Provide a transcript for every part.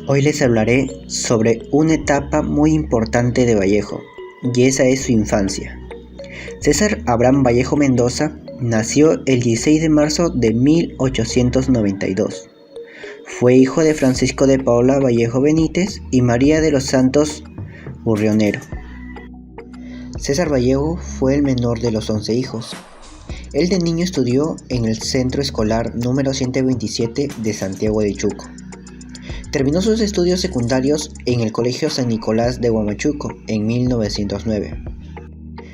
Hoy les hablaré sobre una etapa muy importante de Vallejo, y esa es su infancia. César Abraham Vallejo Mendoza nació el 16 de marzo de 1892. Fue hijo de Francisco de Paula Vallejo Benítez y María de los Santos Burrionero. César Vallejo fue el menor de los 11 hijos. Él de niño estudió en el Centro Escolar número 127 de Santiago de Chuco. Terminó sus estudios secundarios en el Colegio San Nicolás de Huamachuco en 1909.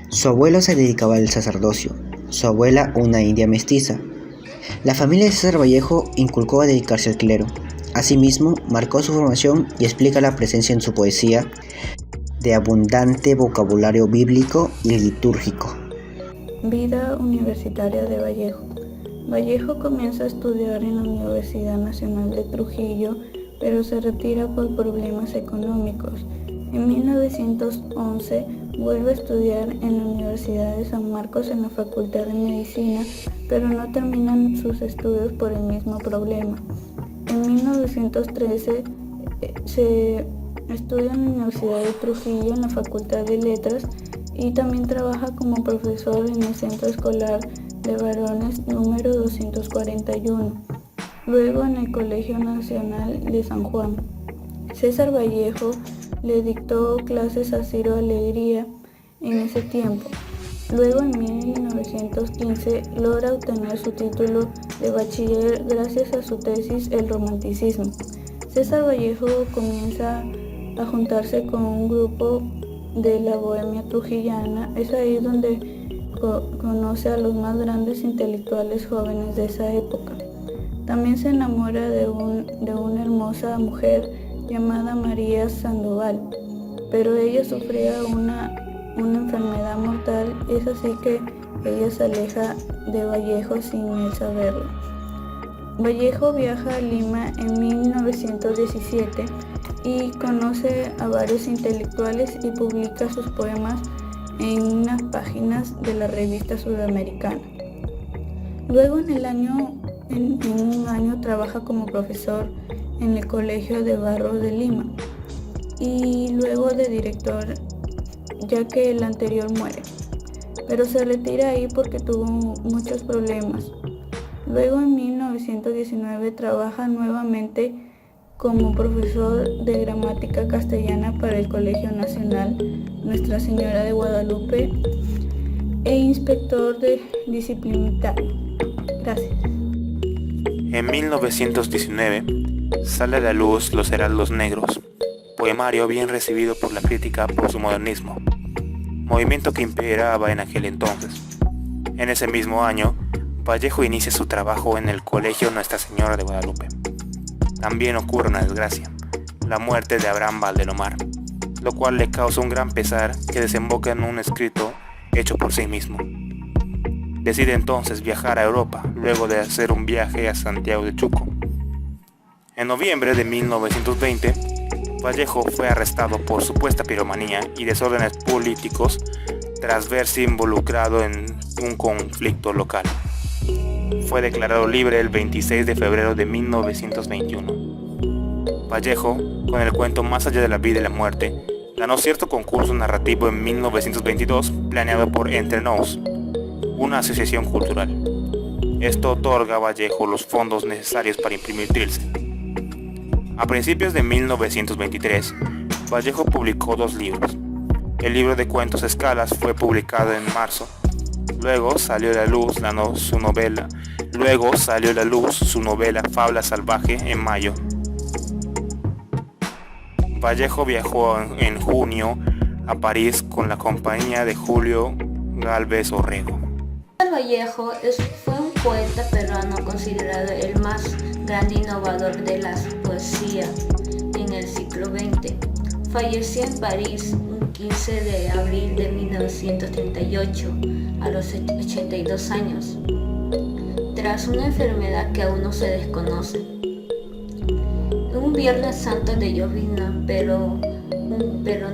Su abuelo se dedicaba al sacerdocio, su abuela una india mestiza. La familia de César Vallejo inculcó a dedicarse al clero. Asimismo, marcó su formación y explica la presencia en su poesía de abundante vocabulario bíblico y litúrgico. Vida universitaria de Vallejo. Vallejo comienza a estudiar en la Universidad Nacional de Trujillo, pero se retira por problemas económicos. En 1911 vuelve a estudiar en la Universidad de San Marcos en la Facultad de Medicina, pero no terminan sus estudios por el mismo problema. En 1913 se estudia en la Universidad de Trujillo en la Facultad de Letras y también trabaja como profesor en el Centro Escolar de Varones número 241. Luego en el Colegio Nacional de San Juan. César Vallejo le dictó clases a Ciro Alegría en ese tiempo. Luego en 1915 logra obtener su título de bachiller gracias a su tesis El Romanticismo. César Vallejo comienza a juntarse con un grupo de la bohemia trujillana. Es ahí donde conoce a los más grandes intelectuales jóvenes de esa época. También se enamora de una hermosa mujer llamada María Sandoval, pero ella sufría una enfermedad mortal. Es así que ella se aleja de Vallejo sin él saberlo. Vallejo viaja a Lima en 1917 y conoce a varios intelectuales y publica sus poemas en unas páginas de la revista Sudamericana. Luego en un año trabaja como profesor en el Colegio de Barros de Lima y luego de director, ya que el anterior muere, pero se retira ahí porque tuvo muchos problemas. Luego en 1919 trabaja nuevamente como profesor de gramática castellana para el Colegio Nacional Nuestra Señora de Guadalupe e inspector de disciplinario. Gracias. En 1919 sale a la luz Los Heraldos Negros, poemario bien recibido por la crítica por su modernismo, movimiento que imperaba en aquel entonces. En ese mismo año, Vallejo inicia su trabajo en el Colegio Nuestra Señora de Guadalupe. También ocurre una desgracia, la muerte de Abraham Valdelomar, lo cual le causa un gran pesar que desemboca en un escrito hecho por sí mismo. Decide entonces viajar a Europa, luego de hacer un viaje a Santiago de Chuco. En noviembre de 1920, Vallejo fue arrestado por supuesta piromanía y desórdenes políticos tras verse involucrado en un conflicto local. Fue declarado libre el 26 de febrero de 1921. Vallejo, con el cuento Más allá de la vida y la muerte, ganó cierto concurso narrativo en 1922 planeado por Entre Nous, una asociación cultural. Esto otorga a Vallejo los fondos necesarios para imprimir Trilce. A principios de 1923, Vallejo publicó 2 libros. El libro de cuentos Escalas fue publicado en marzo. Luego salió a la luz su novela Fabla Salvaje en mayo. Vallejo viajó en junio a París con la compañía de Julio Gálvez Orrego. Vallejo fue un poeta peruano considerado el más grande innovador de la poesía en el siglo XX. Falleció en París un 15 de abril de 1938 a los 82 años, tras una enfermedad que aún no se desconoce. Un Viernes Santo de llovizna, pero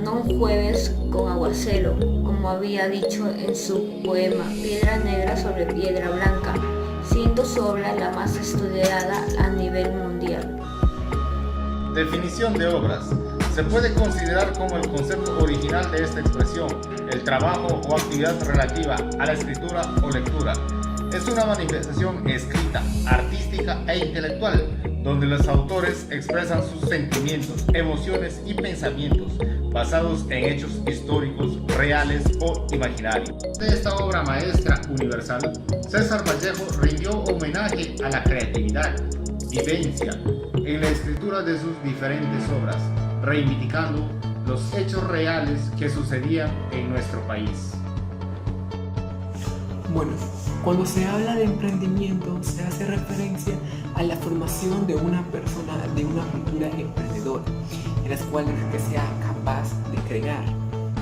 no un jueves con aguacero, como había dicho en su poema Piedra Negra sobre Piedra Blanca, siendo su obra la más estudiada a nivel mundial. Definición de obras. Se puede considerar como el concepto original de esta expresión, el trabajo o actividad relativa a la escritura o lectura. Es una manifestación escrita, artística e intelectual, donde los autores expresan sus sentimientos, emociones y pensamientos basados en hechos históricos, reales o imaginarios. De esta obra maestra universal, César Vallejo rindió homenaje a la creatividad, vivencia en la escritura de sus diferentes obras, reivindicando los hechos reales que sucedían en nuestro país. Bueno, cuando se habla de emprendimiento se hace referencia a la formación de una persona, de una cultura emprendedora, en las cuales que sea capaz de crear,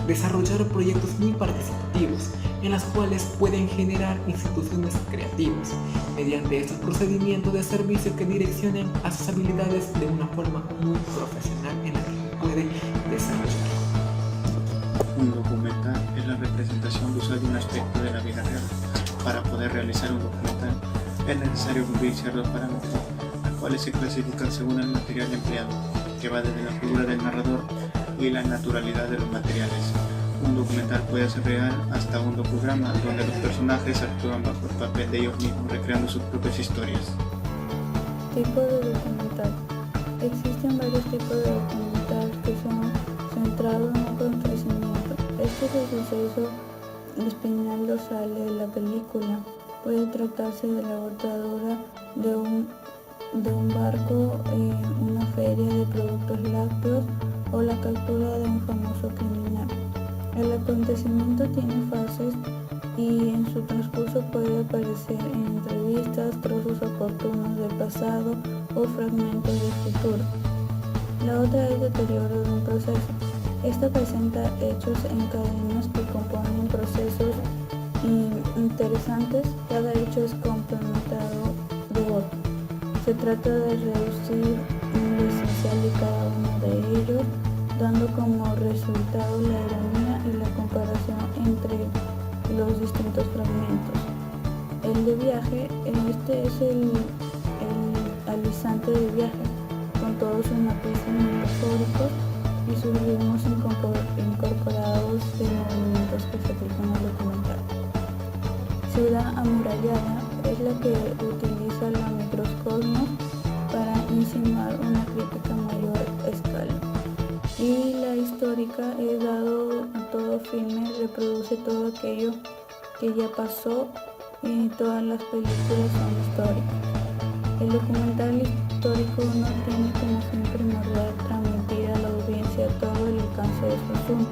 desarrollar proyectos muy participativos, en las cuales pueden generar instituciones creativas, mediante estos procedimientos de servicio que direccionen a sus habilidades de una forma muy profesional en la que puede desarrollar. Un documental es la representación visual de un aspecto de la vida real. Para poder realizar un documental es necesario cumplir ciertos parámetros, los cuales se clasifican según el material empleado, que va desde la figura del narrador y la naturalidad de los materiales. Un documental puede ser real hasta un docudrama, donde los personajes actúan bajo el papel de ellos mismos, recreando sus propias historias. Tipo de documental. Existen varios tipos de documental que son centrados en un acontecimiento. Este es el suceso espinal dorsal de la película. Puede tratarse de la botadura de un barco en una feria de productos lácteos o la captura de un famoso criminal. El acontecimiento tiene fases y en su transcurso puede aparecer en entrevistas, trozos oportunos del pasado o fragmentos del futuro. La otra es deterioro de un proceso. Esta presenta hechos en cadenas que componen procesos interesantes. Cada hecho es complementado de otro. Se trata de reducir lo esencial de cada uno de ellos, dando como resultado la ironía y la comparación entre los distintos fragmentos. El de viaje, este es el alisante de viaje, con todos sus matices metafóricos y sus ritmos incorporados de movimientos que se aplican al documental. Ciudad amurallada es la que utiliza la microcosmos para insinuar una crítica a mayor escala. Y la histórica es dado a todo filme, reproduce todo aquello que ya pasó y todas las películas son históricas. El documental histórico no tiene como fin primordial transmitir a la audiencia todo el alcance de su asunto.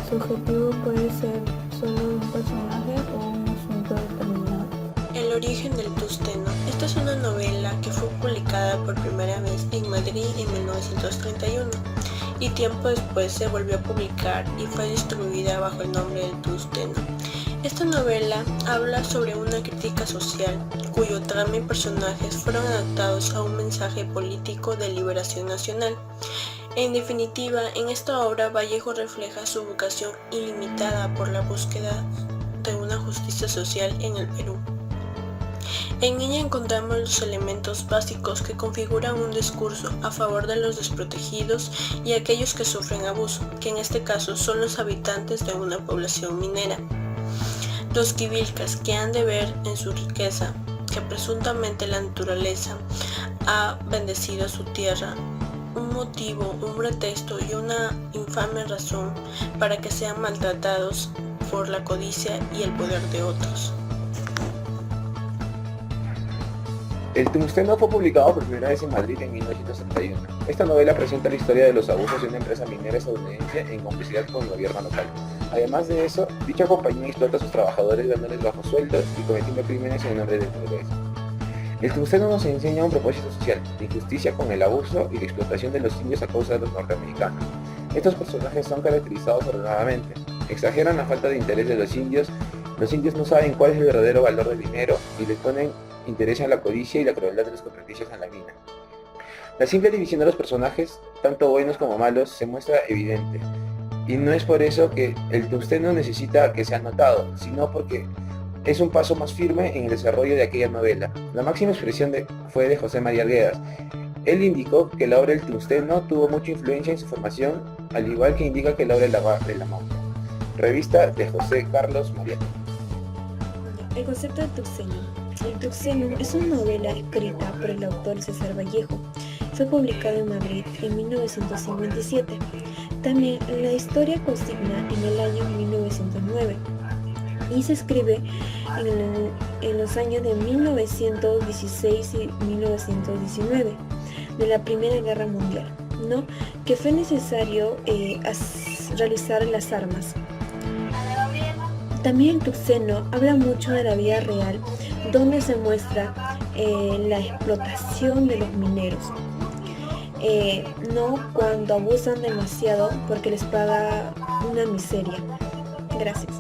Su objetivo puede ser solo de un personaje o un asunto determinado. El origen del tusteno. Esta es una novela que fue publicada por primera vez en Madrid en 1931 y tiempo después se volvió a publicar y fue distribuida bajo el nombre del tusteno. Esta novela habla sobre una crítica social cuyo trama y personajes fueron adaptados a un mensaje político de liberación nacional. En definitiva, en esta obra Vallejo refleja su vocación ilimitada por la búsqueda de una justicia social en el Perú. En ella encontramos los elementos básicos que configuran un discurso a favor de los desprotegidos y aquellos que sufren abuso, que en este caso son los habitantes de una población minera. Los quivilcas, que han de ver en su riqueza que presuntamente la naturaleza ha bendecido a su tierra, un motivo, un pretexto y una infame razón para que sean maltratados por la codicia y el poder de otros. El tungsteno fue publicado por primera vez en Madrid en 1931. Esta novela presenta la historia de los abusos de una empresa minera estadounidense en complicidad con el gobierno local. Además de eso, dicha compañía explota a sus trabajadores dándoles bajos sueldos y cometiendo crímenes en nombre del progreso. El tungsteno nos enseña un propósito social, de injusticia con el abuso y la explotación de los indios a causa de los norteamericanos. Estos personajes son caracterizados ordenadamente, exageran la falta de interés de los indios no saben cuál es el verdadero valor del dinero y les ponen interés en la codicia y la crueldad de los contratistas en la mina. La simple división de los personajes, tanto buenos como malos, se muestra evidente, y no es por eso que el tungsteno necesita que sea notado, sino porque es un paso más firme en el desarrollo de aquella novela. La máxima expresión fue de José María Arguedas, Él indicó que la obra El tungsteno tuvo mucha influencia en su formación, al igual que indica que la obra de la momia. Revista de José Carlos Mariano. El concepto del tungsteno. El tungsteno es una novela escrita por el autor César Vallejo. Fue publicado en Madrid en 1957. También la historia consigna en el año 1909 y se escribe en los años de 1916 y 1919 de la Primera Guerra Mundial, ¿no? Que fue necesario realizar las armas. También el tungsteno habla mucho de la vida real, donde se muestra la explotación de los mineros, no cuando abusan demasiado porque les paga una miseria. Gracias.